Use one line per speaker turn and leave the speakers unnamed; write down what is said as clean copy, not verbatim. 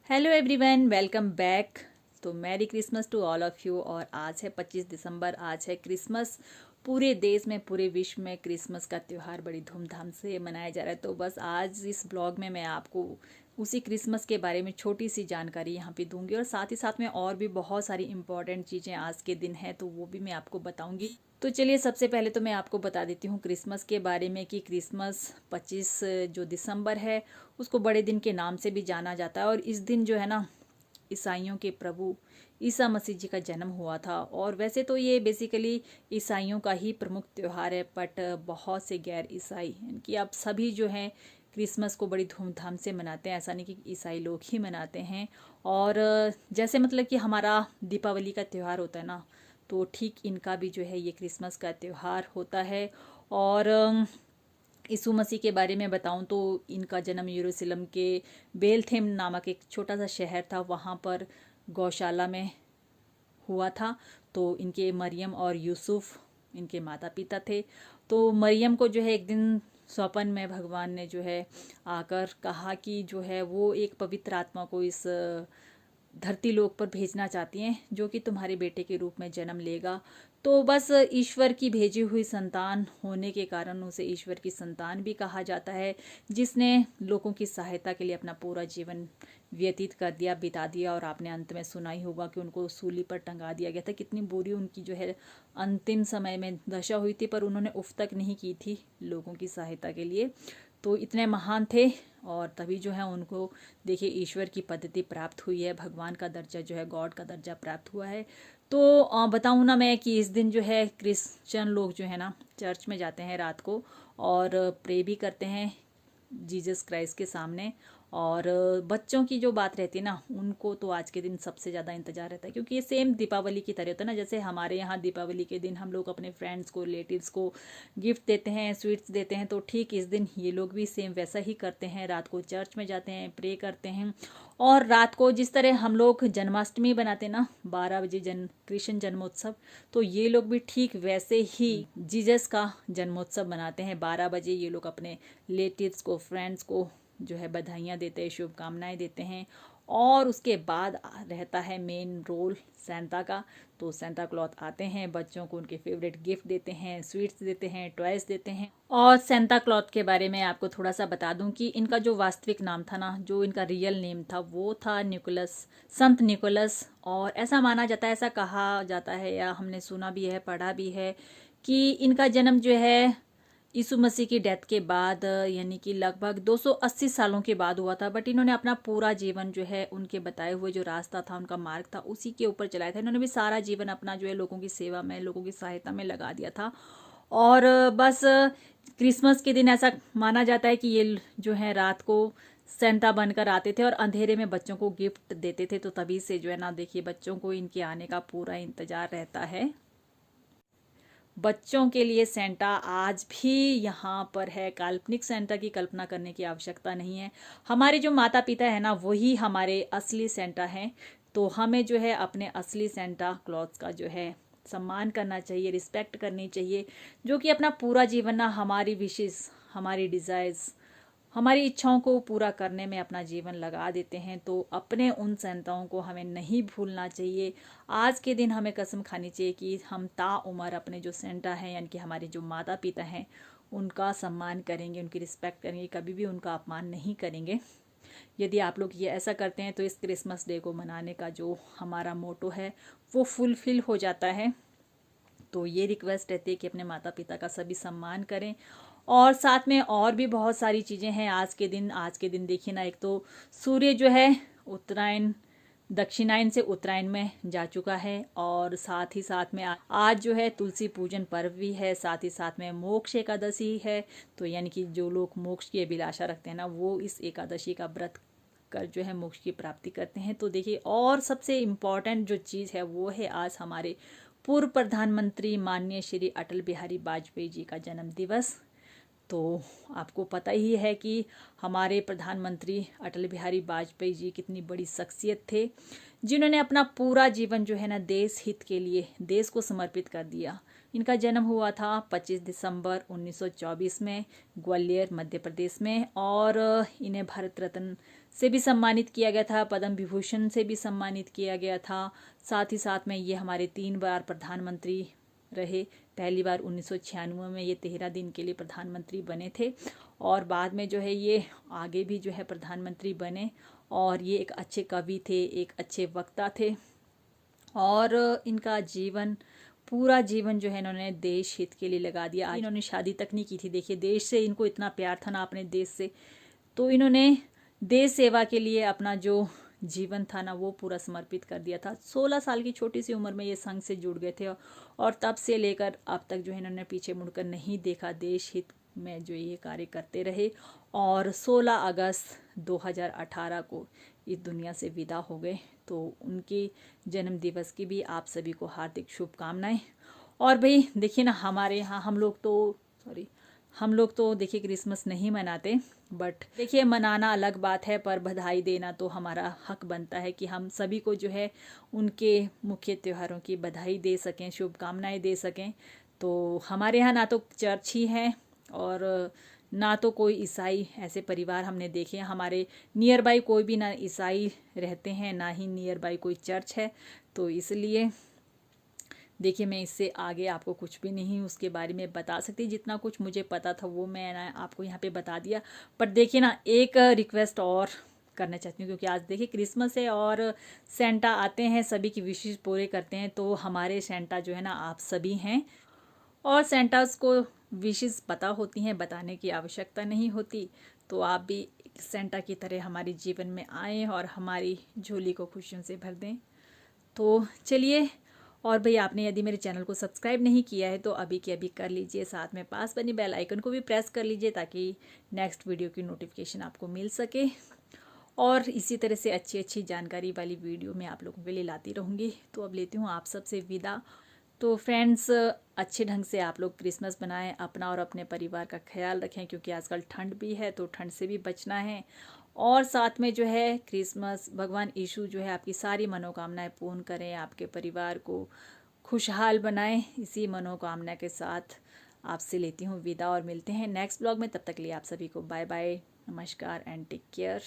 Hello everyone, welcome back. तो merry Christmas to all of you. और आज है 25 दिसंबर, आज है क्रिसमस। पूरे देश में, पूरे विश्व में क्रिसमस का त्यौहार बड़ी धूमधाम से मनाया जा रहा है। तो बस आज इस ब्लॉग में मैं आपको उसी क्रिसमस के बारे में छोटी सी जानकारी यहाँ पे दूंगी, और साथ ही साथ में और भी बहुत सारी इंपॉर्टेंट चीज़ें आज के दिन हैं तो वो भी मैं आपको बताऊंगी। तो चलिए, सबसे पहले तो मैं आपको बता देती हूँ क्रिसमस के बारे में कि क्रिसमस 25 जो दिसंबर है उसको बड़े दिन के नाम से भी जाना जाता है। और इस दिन जो है ना, ईसाइयों के प्रभु ईसा मसीह जी का जन्म हुआ था। और वैसे तो ये बेसिकली ईसाइयों का ही प्रमुख त्यौहार है, बट बहुत से गैर ईसाई यानी कि आप सभी जो हैं क्रिसमस को बड़ी धूमधाम से मनाते हैं। ऐसा नहीं कि ईसाई लोग ही मनाते हैं। और जैसे मतलब कि हमारा दीपावली का त्यौहार होता है ना, तो ठीक इनका भी जो है ये क्रिसमस का त्यौहार होता है। और यीशु मसीह के बारे में बताऊं तो इनका जन्म यरूशलेम के बेलथेम नामक एक छोटा सा शहर था, वहाँ पर गौशाला में हुआ था। तो इनके मरियम और यूसुफ इनके माता पिता थे। तो मरियम को जो है एक दिन स्वप्न में भगवान ने जो है आकर कहा कि जो है वो एक पवित्र आत्मा को इस धरती लोक पर भेजना चाहती हैं, जो कि तुम्हारे बेटे के रूप में जन्म लेगा। तो बस ईश्वर की भेजी हुई संतान होने के कारण उसे ईश्वर की संतान भी कहा जाता है, जिसने लोगों की सहायता के लिए अपना पूरा जीवन व्यतीत कर दिया, बिता दिया। और आपने अंत में सुना ही होगा कि उनको सूली पर टंगा दिया गया था। कितनी बुरी उनकी जो है अंतिम समय में दशा हुई थी, पर उन्होंने उफ तक नहीं की थी लोगों की सहायता के लिए। तो इतने महान थे, और तभी जो है उनको देखिए ईश्वर की पद्धति प्राप्त हुई है, भगवान का दर्जा जो है, गॉड का दर्जा प्राप्त हुआ है। तो बताऊँ ना मैं कि इस दिन जो है क्रिश्चियन लोग जो है ना चर्च में जाते हैं रात को, और प्रे भी करते हैं जीसस क्राइस्ट के सामने। और बच्चों की जो बात रहती है ना, उनको तो आज के दिन सबसे ज़्यादा इंतजार रहता है, क्योंकि ये सेम दीपावली की तरह होता है ना। जैसे हमारे यहाँ दीपावली के दिन हम लोग अपने फ्रेंड्स को, रिलेटिव्स को गिफ्ट देते हैं, स्वीट्स देते हैं, तो ठीक इस दिन ये लोग भी सेम वैसा ही करते हैं। रात को चर्च में जाते हैं, प्रे करते हैं। और रात को जिस तरह हम लोग जन्माष्टमी बनाते हैं ना 12 बजे कृष्ण जन्मोत्सव, तो ये लोग भी ठीक वैसे ही जीसस का जन्मोत्सव मनाते हैं। 12 बजे ये लोग अपने रिलेटिव्स को, फ्रेंड्स को जो है बधाइयाँ देते हैं, शुभकामनाएं देते हैं। और उसके बाद रहता है मेन रोल सेंटा का। तो सेंटा क्लॉथ आते हैं, बच्चों को उनके फेवरेट गिफ्ट देते हैं, स्वीट्स देते हैं, टॉयज देते हैं। और सेंटा क्लॉथ के बारे में आपको थोड़ा सा बता दूं कि इनका जो वास्तविक नाम था ना, जो इनका रियल नेम था, वो था निकोलस, संत निकोलस। और ऐसा माना जाता है, ऐसा कहा जाता है, या हमने सुना भी है, पढ़ा भी है कि इनका जन्म जो है यीशु मसीह की डेथ के बाद, यानी कि लगभग 280 सालों के बाद हुआ था। बट इन्होंने अपना पूरा जीवन जो है उनके बताए हुए जो रास्ता था, उनका मार्ग था, उसी के ऊपर चलाया था। इन्होंने भी सारा जीवन अपना जो है लोगों की सेवा में, लोगों की सहायता में लगा दिया था। और बस क्रिसमस के दिन ऐसा माना जाता है कि ये जो है रात को सेंटा बनकर आते थे और अंधेरे में बच्चों को गिफ्ट देते थे। तो तभी से जो है ना, देखिए बच्चों को इनके आने का पूरा इंतजार रहता है। बच्चों के लिए सेंटा आज भी यहाँ पर है। काल्पनिक सेंटा की कल्पना करने की आवश्यकता नहीं है। हमारे जो माता पिता है ना, वही हमारे असली सेंटा हैं। तो हमें जो है अपने असली सेंटा क्लॉथ का जो है सम्मान करना चाहिए, रिस्पेक्ट करनी चाहिए, जो कि अपना पूरा जीवन ना हमारी विशेष, हमारी डिज़ायर्स, हमारी इच्छाओं को पूरा करने में अपना जीवन लगा देते हैं। तो अपने उन संताओं को हमें नहीं भूलना चाहिए। आज के दिन हमें कसम खानी चाहिए कि हम ताउम्र अपने जो सेंटा हैं, यानी कि हमारे जो माता पिता हैं, उनका सम्मान करेंगे, उनकी रिस्पेक्ट करेंगे, कभी भी उनका अपमान नहीं करेंगे। यदि आप लोग ये ऐसा करते हैं तो इस क्रिसमस डे को मनाने का जो हमारा मोटो है वो फुलफिल हो जाता है। तो ये रिक्वेस्ट रहती है कि अपने माता पिता का सभी सम्मान करें। और साथ में और भी बहुत सारी चीज़ें हैं आज के दिन। आज के दिन देखिए ना, एक तो सूर्य जो है उत्तरायण, दक्षिणायन से उत्तरायण में जा चुका है। और साथ ही साथ में आज जो है तुलसी पूजन पर्व भी है, साथ ही साथ में मोक्ष एकादशी है। तो यानी कि जो लोग मोक्ष की अभिलाषा रखते हैं ना, वो इस एकादशी का व्रत कर जो है मोक्ष की प्राप्ति करते हैं। तो देखिए, और सबसे इम्पॉर्टेंट जो चीज़ है वो है आज हमारे पूर्व प्रधानमंत्री माननीय श्री अटल बिहारी वाजपेयी जी का जन्म दिवस। तो आपको पता ही है कि हमारे प्रधानमंत्री अटल बिहारी वाजपेयी जी कितनी बड़ी शख्सियत थे, जिन्होंने अपना पूरा जीवन जो है ना देश हित के लिए, देश को समर्पित कर दिया। इनका जन्म हुआ था 25 दिसंबर 1924 में ग्वालियर मध्य प्रदेश में। और इन्हें भारत रत्न से भी सम्मानित किया गया था, पद्म विभूषण से भी सम्मानित किया गया था। साथ ही साथ में ये हमारे 3 बार प्रधानमंत्री रहे। पहली बार 1996 में ये 13 दिन के लिए प्रधानमंत्री बने थे और बाद में जो है ये आगे भी जो है प्रधानमंत्री बने। और ये एक अच्छे कवि थे, एक अच्छे वक्ता थे और इनका जीवन, पूरा जीवन जो है इन्होंने देश हित के लिए लगा दिया। इन्होंने शादी तक नहीं की थी। देखिए, देश से इनको इतना प्यार था ना, अपने देश से, तो इन्होंने देश सेवा के लिए अपना जो जीवन था ना वो पूरा समर्पित कर दिया था। 16 साल की छोटी सी उम्र में ये संघ से जुड़ गए थे और तब से लेकर अब तक जो है इन्होंने पीछे मुड़कर नहीं देखा, देश हित में जो ये कार्य करते रहे। और 16 अगस्त 2018 को इस दुनिया से विदा हो गए। तो उनके जन्म दिवस की भी आप सभी को हार्दिक शुभकामनाएं। और भाई देखिए ना, हमारे यहाँ हम लोग तो देखिए क्रिसमस नहीं मनाते, बट देखिए मनाना अलग बात है, पर बधाई देना तो हमारा हक बनता है कि हम सभी को जो है उनके मुख्य त्योहारों की बधाई दे सकें, शुभकामनाएं दे सकें। तो हमारे यहाँ ना तो चर्च ही है और ना तो कोई ईसाई ऐसे परिवार हमने देखे हैं। हमारे नियर बाई कोई भी ना ईसाई रहते हैं, ना ही नियर बाई कोई चर्च है। तो इसलिए देखिए, मैं इससे आगे आपको कुछ भी नहीं उसके बारे में बता सकती। जितना कुछ मुझे पता था वो मैं आपको यहाँ पे बता दिया। पर देखिए ना, एक रिक्वेस्ट और करना चाहती हूँ, क्योंकि आज देखिए क्रिसमस है और सेंटा आते हैं, सभी की विशेष पूरे करते हैं। तो हमारे सेंटा जो है ना आप सभी हैं और सेंटास को विशेष पता होती हैं, बताने की आवश्यकता नहीं होती। तो आप भी सेंटा की तरह हमारे जीवन में आएँ और हमारी झोली को खुशियों से भर दें। तो चलिए, और भाई आपने यदि मेरे चैनल को सब्सक्राइब नहीं किया है तो अभी के अभी कर लीजिए, साथ में पास बनी बेल आइकन को भी प्रेस कर लीजिए ताकि नेक्स्ट वीडियो की नोटिफिकेशन आपको मिल सके। और इसी तरह से अच्छी अच्छी जानकारी वाली वीडियो मैं आप लोगों के लिए लाती रहूँगी। तो अब लेती हूँ आप सबसे विदा। तो फ्रेंड्स, अच्छे ढंग से आप लोग क्रिसमस बनाएं, अपना और अपने परिवार का ख्याल रखें, क्योंकि आजकल ठंड भी है तो ठंड से भी बचना है। और साथ में जो है क्रिसमस, भगवान यीशु जो है आपकी सारी मनोकामनाएं पूर्ण करें, आपके परिवार को खुशहाल बनाएं। इसी मनोकामना के साथ आपसे लेती हूँ विदा और मिलते हैं नेक्स्ट ब्लॉग में। तब तक के लिए आप सभी को बाय बाय, नमस्कार एंड टेक केयर।